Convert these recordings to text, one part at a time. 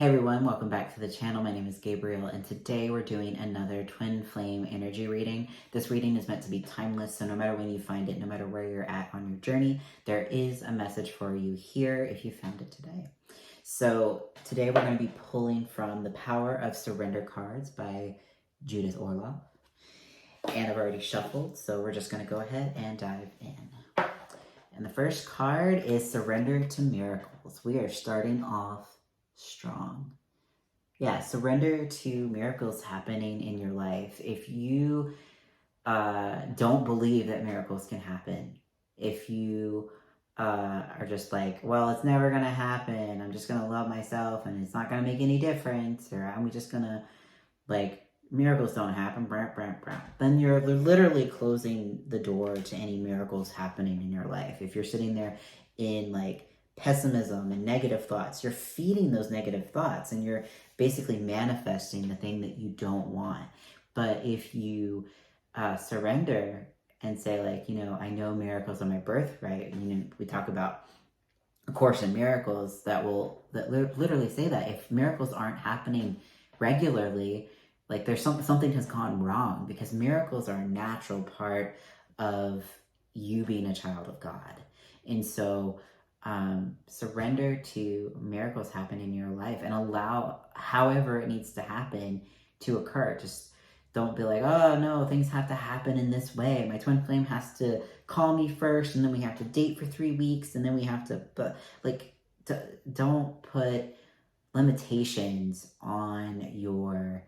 Hey everyone, welcome back to the channel. My name is Gabriel, and today we're doing another twin flame energy reading. This reading is meant to be timeless, so no matter when you find it, no matter where you're at on your journey, there is a message for you here if you found it today. So today we're going to be pulling from The Power of Surrender cards by Judith Orloff. And I've already shuffled, so we're just going to go ahead and dive in. And the first card is Surrender to Miracles. We are starting off strong. Yeah, surrender to miracles happening in your life. If you don't believe that miracles can happen, if you are just like, well, it's never going to happen, I'm just going to love myself and it's not going to make any difference, or I'm just going to, like, miracles don't happen, then you're literally closing the door to any miracles happening in your life. If you're sitting there in, like, pessimism and negative thoughts, you're feeding those negative thoughts and you're basically manifesting the thing that you don't want. But if you surrender and say, like, I know miracles are my birthright. We talk about A Course in Miracles that literally say that if miracles aren't happening regularly, like, there's something has gone wrong, because miracles are a natural part of you being a child of God. And so surrender to miracles happen in your life and allow however it needs to happen to occur. Just don't be like, oh no, things have to happen in this way. My twin flame has to call me first, and then we have to date for 3 weeks, and then we have to, don't put limitations on your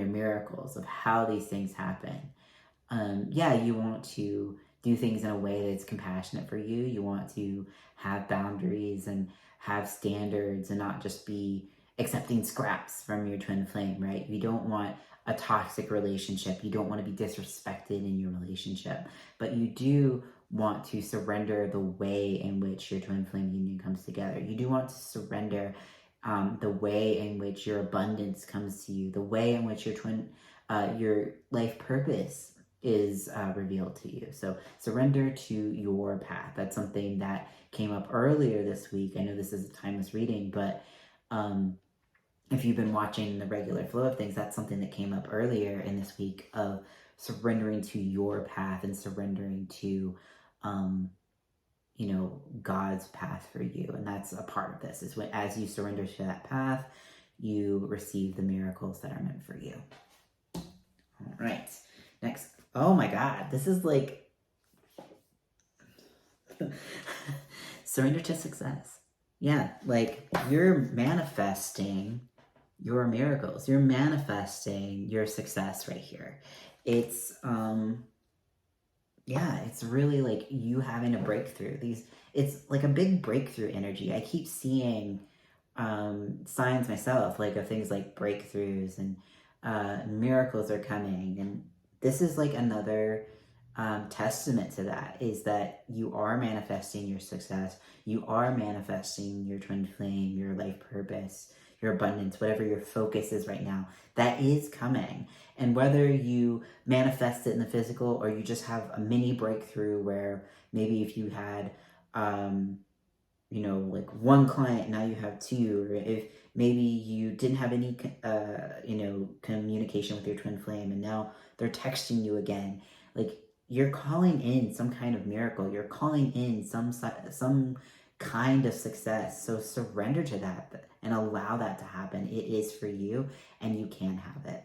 miracles of how these things happen. Yeah, you want to do things in a way that's compassionate for you. You want to have boundaries and have standards and not just be accepting scraps from your twin flame, right? You don't want a toxic relationship. You don't want to be disrespected in your relationship, but you do want to surrender the way in which your twin flame union comes together. You do want to surrender the way in which your abundance comes to you, the way in which your life purpose is revealed to you. So surrender to your path. That's something that came up earlier this week. I know this is a timeless reading, but if you've been watching the regular flow of things, that's something that came up earlier in this week of surrendering to your path and surrendering to God's path for you. And that's a part of this, is when, as you surrender to that path, you receive the miracles that are meant for you. All right. Next. Oh my God. This is like surrender to success. Yeah. Like, you're manifesting your miracles. You're manifesting your success right here. It's, yeah, it's really like you having a breakthrough. It's like a big breakthrough energy. I keep seeing signs myself, like, of things like breakthroughs and miracles are coming. And this is like another testament to that, is that you are manifesting your success. You are manifesting your twin flame, your life purpose, your abundance, whatever your focus is right now, that is coming. And whether you manifest it in the physical or you just have a mini breakthrough where maybe if you had, like, one client, now you have 2, or if maybe you didn't have any, communication with your twin flame and now they're texting you again, like, you're calling in some kind of miracle. You're calling in some kind of success. So surrender to that and allow that to happen. It is for you and you can have it.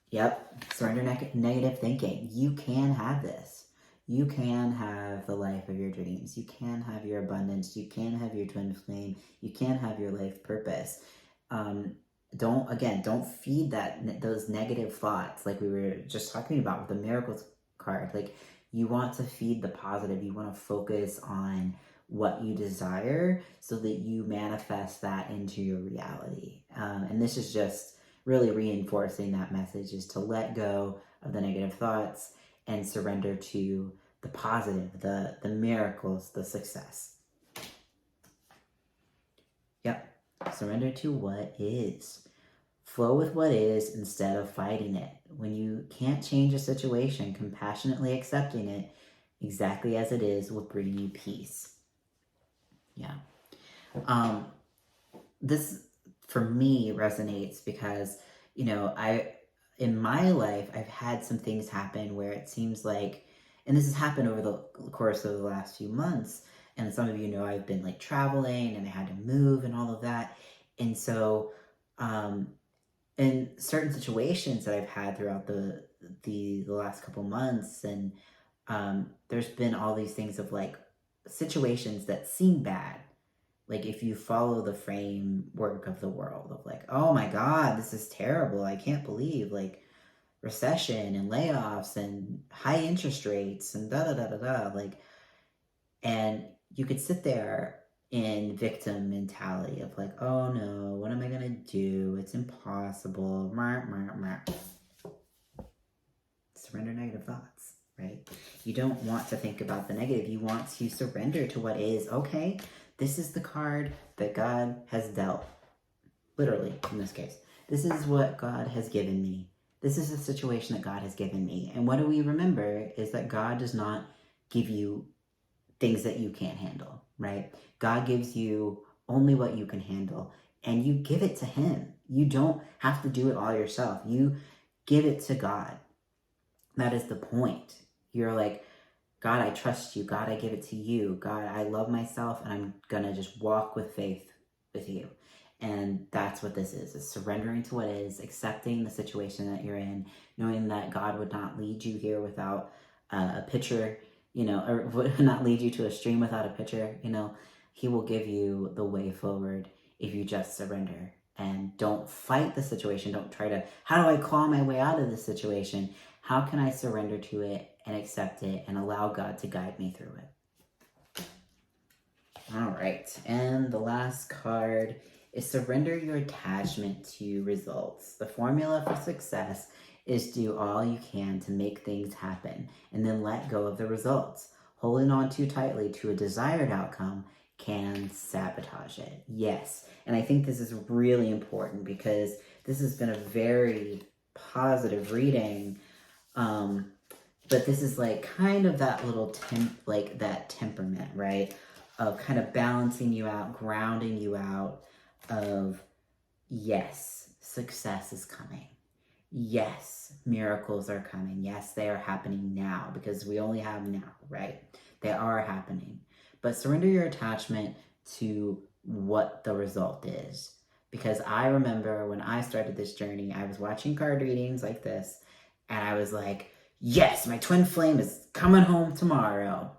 Yep. Surrender negative thinking. You can have this. You can have the life of your dreams. You can have your abundance. You can have your twin flame. You can have your life purpose. Don't feed those negative thoughts, like we were just talking about with the miracles card. Like, you want to feed the positive. You want to focus on what you desire so that you manifest that into your reality. And this is just really reinforcing that message, is to let go of the negative thoughts and surrender to the positive, the miracles, the success. Yep. Surrender to what is. Flow with what is instead of fighting it. When you can't change a situation, compassionately accepting it exactly as it is will bring you peace. Yeah. This for me resonates because, in my life, I've had some things happen where it seems like, and this has happened over the course of the last few months, and some of you know I've been like traveling and I had to move and all of that. And so, in certain situations that I've had throughout the last couple months, and there's been all these things of like situations that seem bad, like if you follow the framework of the world of like, oh my God, this is terrible, I can't believe, like, recession and layoffs and high interest rates and da da da da da, like, and you could sit there in victim mentality of like, oh no, what am I gonna do, it's impossible, surrender negative thoughts, right? You don't want to think about the negative. You want to surrender to what is. Okay, this is the card that God has dealt. Literally, in this case. This is what God has given me. This is the situation that God has given me. And what do we remember is that God does not give you things that you can't handle, right? God gives you only what you can handle, and you give it to Him. You don't have to do it all yourself. You give it to God. That is the point. You're like, God, I trust you. God, I give it to you. God, I love myself, and I'm going to just walk with faith with you. And that's what this is surrendering to what is, accepting the situation that you're in, knowing that God would not lead you here without a pitcher, or would not lead you to a stream without a pitcher. He will give you the way forward if you just surrender. And don't fight the situation. Don't try to, how do I claw my way out of this situation? How can I surrender to it and accept it and allow God to guide me through it? All right, and the last card is surrender your attachment to results. The formula for success is do all you can to make things happen and then let go of the results. Holding on too tightly to a desired outcome can sabotage it. Yes, and I think this is really important because this has been a very positive reading. But this is like kind of that little that temperament, right? Of kind of balancing you out, grounding you out of, yes, success is coming. Yes, miracles are coming. Yes, they are happening now because we only have now, right? They are happening. But surrender your attachment to what the result is. Because I remember when I started this journey, I was watching card readings like this, and I was like, yes, my twin flame is coming home tomorrow.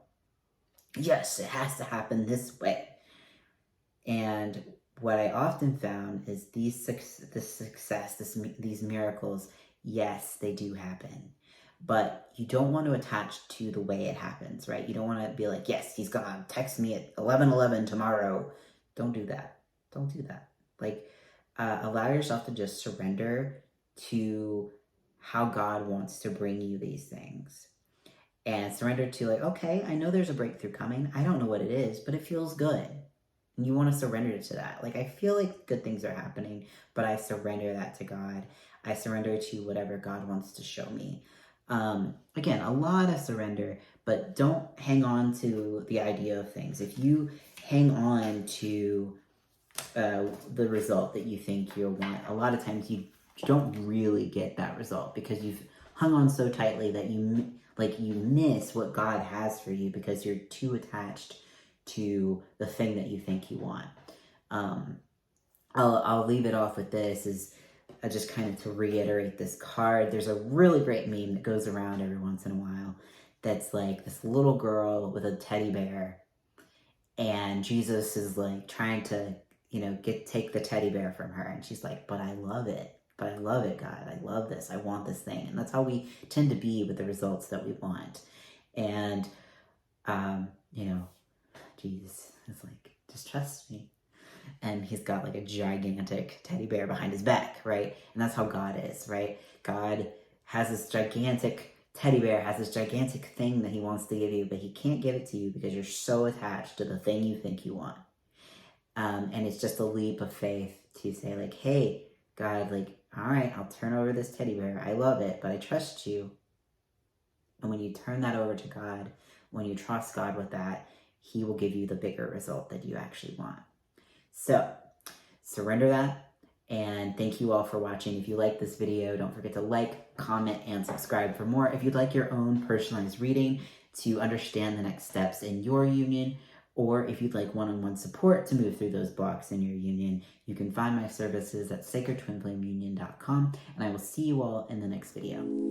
Yes, it has to happen this way. And what I often found is these miracles, yes, they do happen. But you don't want to attach to the way it happens, right? You don't want to be like, yes, he's going to text me at 11:11 tomorrow. Don't do that. Don't do that. Like, allow yourself to just surrender to how God wants to bring you these things. And surrender to like, okay, I know there's a breakthrough coming. I don't know what it is, but it feels good. And you want to surrender to that. Like, I feel like good things are happening, but I surrender that to God. I surrender to whatever God wants to show me. Again, a lot of surrender, but don't hang on to the idea of things. If you hang on to the result that you think you'll want, a lot of times you don't really get that result because you've hung on so tightly that you miss what God has for you because you're too attached to the thing that you think you want. I'll leave it off with this is just kind of to reiterate this card. There's a really great meme that goes around every once in a while that's like this little girl with a teddy bear, and Jesus is like trying to take the teddy bear from her, and she's like, but I love it, God, I love this, I want this thing. And that's how we tend to be with the results that we want. And Jesus is like, just trust me. And he's got like a gigantic teddy bear behind his back, right? And that's how God is, right? God has this gigantic teddy bear, has this gigantic thing that he wants to give you, but he can't give it to you because you're so attached to the thing you think you want. And it's just a leap of faith to say like, hey, God, like, all right, I'll turn over this teddy bear. I love it, but I trust you. And when you turn that over to God, when you trust God with that, he will give you the bigger result that you actually want. So surrender that, and thank you all for watching. If you like this video, don't forget to like, comment, and subscribe for more. If you'd like your own personalized reading to understand the next steps in your union, or if you'd like one-on-one support to move through those blocks in your union, you can find my services at sacredtwinflameunion.com, and I will see you all in the next video.